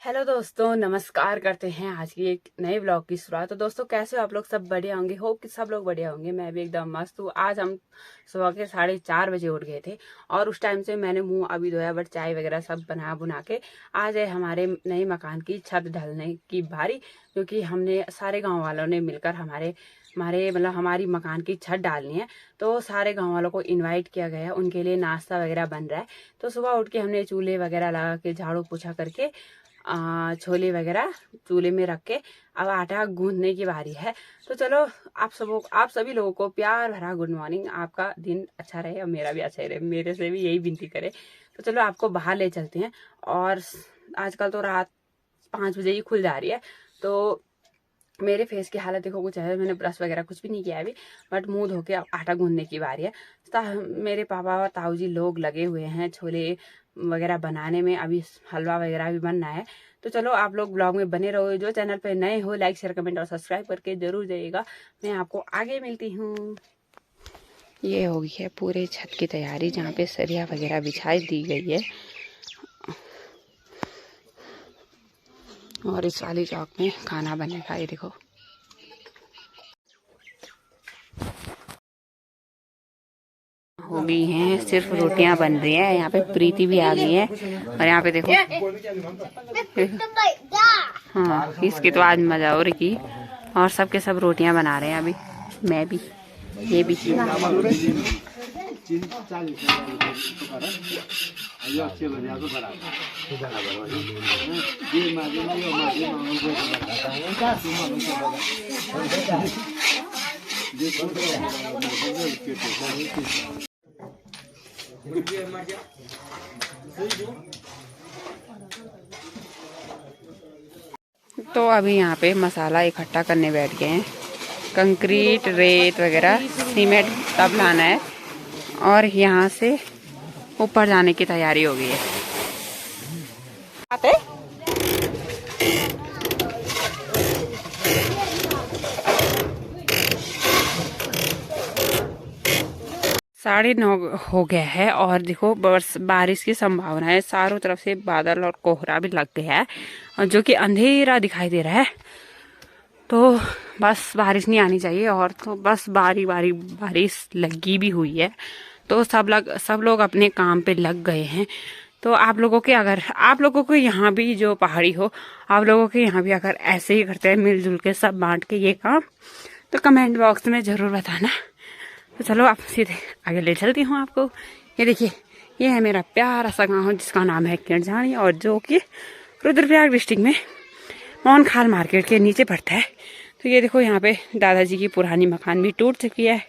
Hello दोस्तों, नमस्कार करते हैं आज की एक नए ब्लॉग की शुरुआत। तो दोस्तों, कैसे हो आप लोग? सब बढ़िया होंगे। होप कि सब लोग बढ़िया होंगे। मैं भी एकदम मस्त हूँ। आज हम सुबह के 4:30 बजे उठ गए थे और उस टाइम से मैंने मुंह अभी धोया, बट चाय वगैरह सब बना बुना के आज है हमारे नए मकान की छत ढलने की बारी, क्योंकि हमने सारे गाँव वालों ने मिलकर हमारे हमारे मतलब हमारी मकान की छत डालनी है। तो सारे गाँव वालों को इन्वाइट किया गया है, उनके लिए नाश्ता वगैरह बन रहा है। तो सुबह उठ के हमने चूल्हे वगैरह लगा के झाड़ू पोछा करके छोले वगैरह चूल्हे में रख के अब आटा गूंदने की बारी है। तो चलो, आप सभी लोगों को प्यार भरा गुड मॉर्निंग। आपका दिन अच्छा रहे और मेरा भी अच्छा ही रहे, मेरे से भी यही विनती करे। तो चलो, आपको बाहर ले चलते हैं। और आजकल तो रात 5 बजे ही खुल जा रही है। तो मेरे फेस की हालत देखो कुछ है। मैंने ब्रश वगैरह कुछ भी नहीं किया है अभी, बट मुंह धो के अब आटा गूंदने की बारी है। मेरे पापा और ताऊ जी लोग लगे हुए हैं छोले वगैरह बनाने में। अभी हलवा वगैरह भी बनना है। तो चलो, आप लोग ब्लॉग में बने रहो। जो चैनल पे नए हो, लाइक शेयर कमेंट और सब्सक्राइब करके जरूर जाइएगा। मैं आपको आगे मिलती हूँ। ये हो गई है पूरे छत की तैयारी, जहाँ पे सरिया वगैरह बिछाई दी गई है। और इस वाली चौक में खाना बनेगा। ये देखो, हो गई हैं, सिर्फ रोटियां बन रही है। यहाँ पे प्रीति भी आ गई है। और यहाँ पे देखो, हाँ, इसकी तो आज मजा हो रही। और सबके सब रोटियां बना रहे हैं अभी। मैं भी, ये भी। तो अभी यहाँ पे मसाला इकट्ठा करने बैठ गए हैं। कंक्रीट, रेत वगैरह, सीमेंट सब लाना है और यहाँ से ऊपर जाने की तैयारी हो गई है। आते 9:30 हो गया है और देखो बारिश की संभावना है। चारों तरफ से बादल और कोहरा भी लग गया है, और जो कि अंधेरा दिखाई दे रहा है। तो बस बारिश नहीं आनी चाहिए। और तो बस बारी बारी बारिश लगी भी हुई है। तो सब लोग अपने काम पे लग गए हैं। तो आप लोगों को यहाँ भी जो पहाड़ी हो, आप लोगों के यहाँ भी अगर ऐसे ही करते हैं मिलजुल के सब बांट के ये काम, तो कमेंट बॉक्स में जरूर बताना। तो चलो, आप सीधे आगे ले चलती हूँ आपको। ये देखिए, ये है मेरा प्यारा सा गाँव जिसका नाम है किरजानी, और जो कि रुद्रप्रयाग डिस्ट्रिक्ट में मोहनखाल मार्केट के नीचे पड़ता है। तो ये देखो, यहाँ पे दादाजी की पुरानी मकान भी टूट चुकी है।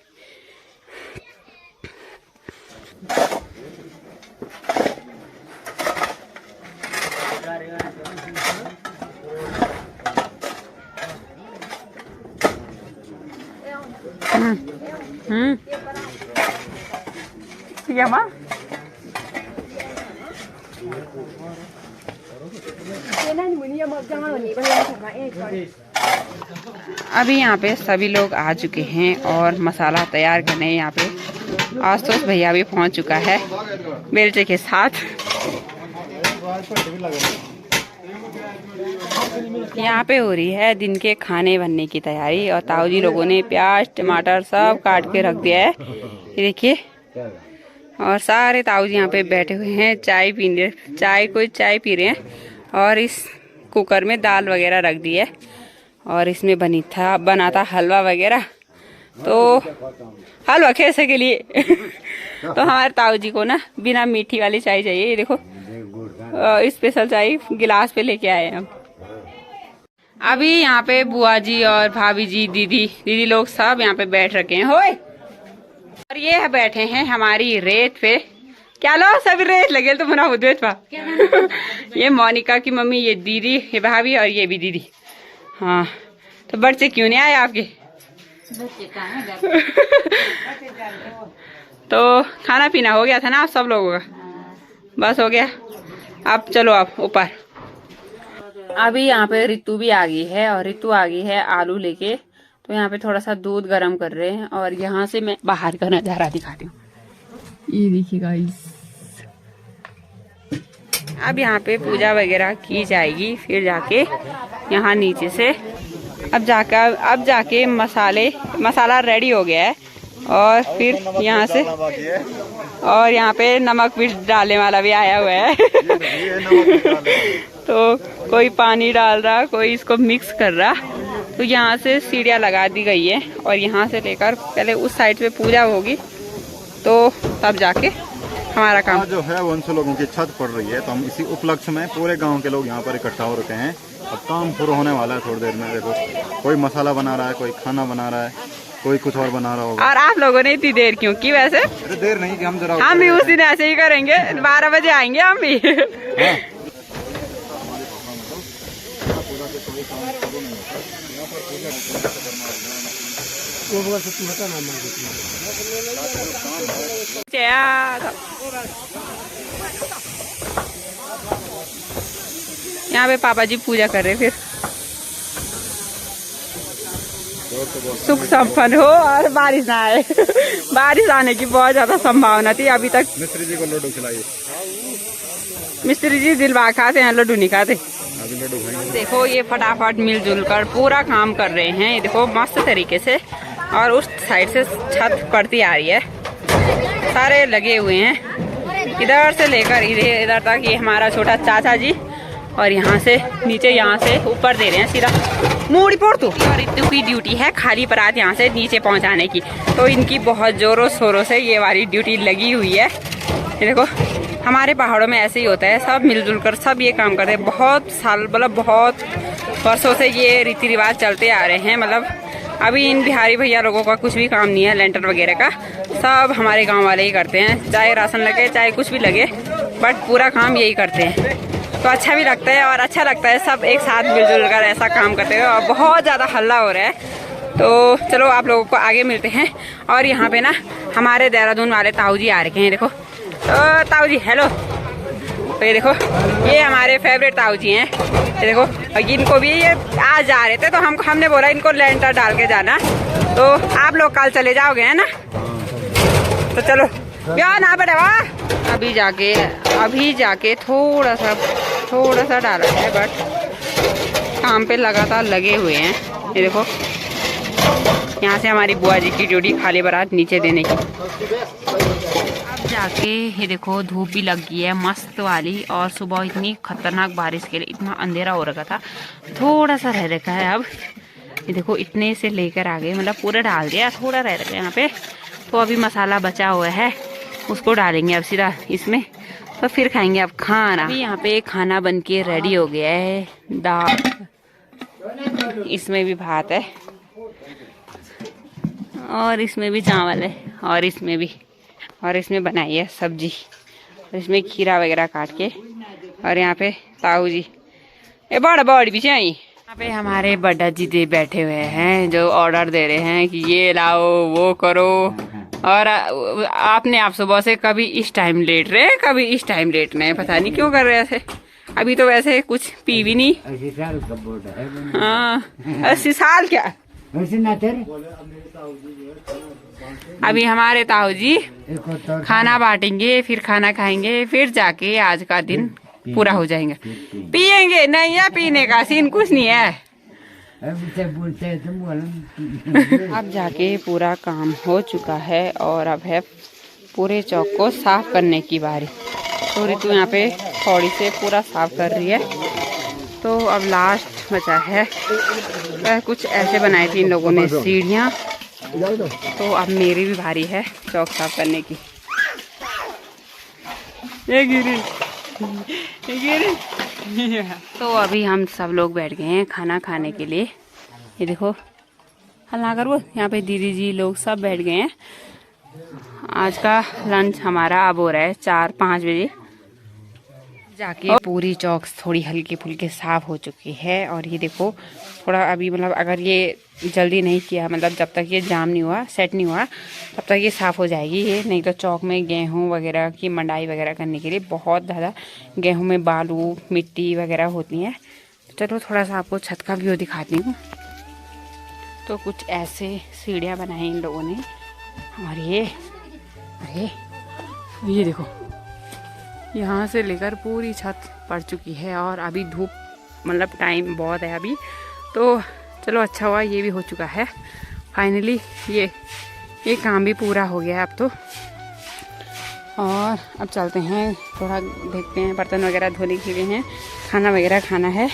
क्या माँ? अभी यहाँ पे सभी लोग आ चुके हैं और मसाला तैयार करने यहाँ पे आशुतोष भैया भी पहुँच चुका है बेलचे के साथ। यहाँ पे हो रही है दिन के खाने बनने की तैयारी, और ताऊ जी लोगों ने प्याज टमाटर सब काट के रख दिया है। ये देखिए, और सारे ताऊ जी यहाँ पे बैठे हुए हैं, चाय पी रहे हैं। और इस कुकर में दाल वगैरह रख दी है, और इसमें बना था हलवा वगैरह। तो हलवा कैसे के लिए तो हमारे ताऊ जी को ना बिना मीठी वाली चाय चाहिए। ये देखो, स्पेशल चाय गिलास पे लेके आए हम। अभी यहाँ पे बुआ जी और भाभी जी, दीदी लोग सब यहाँ पे बैठ रखे हैं। होए, और ये बैठे हैं हमारी रेत पे। क्या लो, सभी रेत लगे तो बना उद्वेत पा ये मोनिका की मम्मी, ये दीदी, ये भाभी, और ये भी दीदी। हाँ, तो बच्चे क्यों नहीं आए आपके? तो खाना पीना हो गया था ना आप सब लोगों का? बस हो गया। अब चलो आप ऊपर। अभी यहाँ पे रितु भी आ गई है, और रितु आ गई है आलू लेके। तो यहाँ पे थोड़ा सा दूध गर्म कर रहे हैं, और यहाँ से मैं बाहर का नजारा दिखाती हूँ। ये देखिए गाइस, अब यहाँ पे पूजा वगैरह की जाएगी, फिर जाके यहाँ नीचे से अब जाके मसाला रेडी हो गया है। और फिर यहाँ से और यहाँ पे नमक भी डालने वाला भी आया हुआ है तो कोई पानी डाल रहा, कोई इसको मिक्स कर रहा। तो यहाँ से सीढ़ियाँ लगा दी गई है और यहाँ से लेकर पहले उस साइड पे पूजा होगी, तो तब जाके हमारा काम जो है 100 लोगों की छत पड़ रही है। तो हम इसी उपलक्ष्य में पूरे गांव के लोग यहाँ पर इकट्ठा हो रखे हैं। अब काम पूरा होने वाला है थोड़ी देर में। देखो कोई मसाला बना रहा है, कोई खाना बना रहा है, कोई कुछ और बना रहा होगा। और आप लोगों ने इतनी देर क्यों की? वैसे देर नहीं कि हम भी उस दिन ऐसे ही करेंगे, 12 बजे आएंगे हम भी। हाँ। यहाँ पे पापा जी पूजा कर रहे, फिर सुख संपन्न हो और बारिश ना आए। बारिश आने की बहुत ज्यादा संभावना थी। अभी तक मिस्त्री जी को लड्डू खिलाइए। मिस्त्री जी दिलवा खाते हैं, लड्डू नहीं खाते। देखो ये फटाफट मिलजुल कर पूरा काम कर रहे हैं। ये देखो मस्त तरीके से। और उस साइड से छत पड़ती आ रही है, सारे लगे हुए हैं इधर से लेकर इधर तक। ये हमारा छोटा चाचा जी, और यहाँ से नीचे, यहाँ से ऊपर दे रहे हैं सीधा मूड़ी पोड़ तू। और इतनी की ड्यूटी है खाली परात यहाँ से नीचे पहुँचाने की। तो इनकी बहुत जोरों शोरों से ये वाली ड्यूटी लगी हुई है। ये देखो हमारे पहाड़ों में ऐसे ही होता है, सब मिलजुल कर सब ये काम करते हैं। बहुत साल मतलब बहुत वर्षों से ये रीति रिवाज चलते आ रहे हैं। मतलब अभी इन बिहारी भैया लोगों का कुछ भी काम नहीं है लेंटर वगैरह का, सब हमारे गांव वाले ही करते हैं। चाहे राशन लगे चाहे कुछ भी लगे, बट पूरा काम यही करते हैं। तो अच्छा भी लगता है और अच्छा लगता है सब एक साथ मिलजुल कर ऐसा काम करते हुए। और बहुत ज़्यादा हल्ला हो रहा है, तो चलो आप लोगों को आगे मिलते हैं। और यहाँ पे ना हमारे देहरादून वाले ताऊ जी आ रखे हैं। देखो तो ताऊ जी हेलो। तो ये देखो ये हमारे फेवरेट ताऊ जी हैं। ये देखो और इनको भी ये आज जा रहे थे, तो हमने बोला इनको लेंटर डाल के जाना। तो आप लोग कल चले जाओगे है ना? तो चलो क्या ना बड़े वाह। अभी जाके थोड़ा सा डाला है, बट काम पे लगातार लगे हुए हैं। ये देखो यहाँ से हमारी बुआ जी की ड्यूटी खाली बारात नीचे देने की। अब जाके ये देखो धूप भी लग गई है मस्त वाली। और सुबह इतनी खतरनाक बारिश के लिए इतना अंधेरा हो रखा था, थोड़ा सा रह रखा है। अब ये देखो इतने से लेकर आ गए, मतलब पूरा डाल दिया, थोड़ा रह रखा है यहाँ पे। तो अभी मसाला बचा हुआ है, उसको डालेंगे अब सीधा इसमें, तो फिर खाएंगे अब खाना। अभी यहाँ पे खाना बन के रेडी हो गया है। दाल, इसमें भी भात है, और इसमें भी चावल है, और इसमें बनाई है सब्जी, और इसमें खीरा वगैरह काट के। और यहाँ पे ताऊ जी ये बड़ी भी चाहिए। यहाँ पे हमारे बड्डा जी दे बैठे हुए हैं, जो ऑर्डर दे रहे हैं कि ये लाओ वो करो। और आपने आप सुबह से कभी इस टाइम लेट रहे, कभी इस टाइम लेट रहे, पता नहीं क्यों कर रहे थे। अभी तो वैसे कुछ पी भी नहीं। 80 साल क्या? अभी हमारे ताऊ जी खाना बांटेंगे, फिर खाना खाएंगे, फिर जाके आज का दिन पूरा हो जाएगा। पिएंगे नहीं है, पीने का सीन कुछ नहीं है। अब जाके पूरा काम हो चुका है और अब है पूरे चौक को साफ करने की बारी। तो ऋतु यहाँ पे थोड़ी से पूरा साफ कर रही है। तो अब लास्ट बचा है, कुछ ऐसे बनाई थी इन लोगों ने सीढ़ियाँ। तो अब मेरी भी बारी है चौक साफ करने की। ये गिरी। तो अभी हम सब लोग बैठ गए हैं खाना खाने के लिए। ये देखो हल्ला करो, यहाँ पे दीदी जी लोग सब बैठ गए हैं। आज का लंच हमारा अब हो रहा है 4-5 बजे। जाके पूरी चौक थोड़ी हल्की फुल्की साफ हो चुकी है। और ये देखो थोड़ा अभी मतलब अगर ये जल्दी नहीं किया, मतलब जब तक ये जाम नहीं हुआ, सेट नहीं हुआ, तब तक ये साफ़ हो जाएगी ये। नहीं तो चौक में गेहूं वगैरह की मंडाई वगैरह करने के लिए बहुत ज़्यादा गेहूं में बालू मिट्टी वगैरह होती है। चलो थोड़ा सा आपको छत का व्यू दिखाती हूँ। तो कुछ ऐसे सीढ़ियाँ बनाई इन लोगों ने। और ये देखो यहाँ से लेकर पूरी छत पड़ चुकी है और अभी धूप मतलब टाइम बहुत है अभी, तो चलो अच्छा हुआ ये भी हो चुका है फाइनली। ये काम भी पूरा हो गया है अब तो। और अब चलते हैं, थोड़ा देखते हैं, बर्तन वगैरह धोने के लिए हैं, खाना वगैरह खाना है।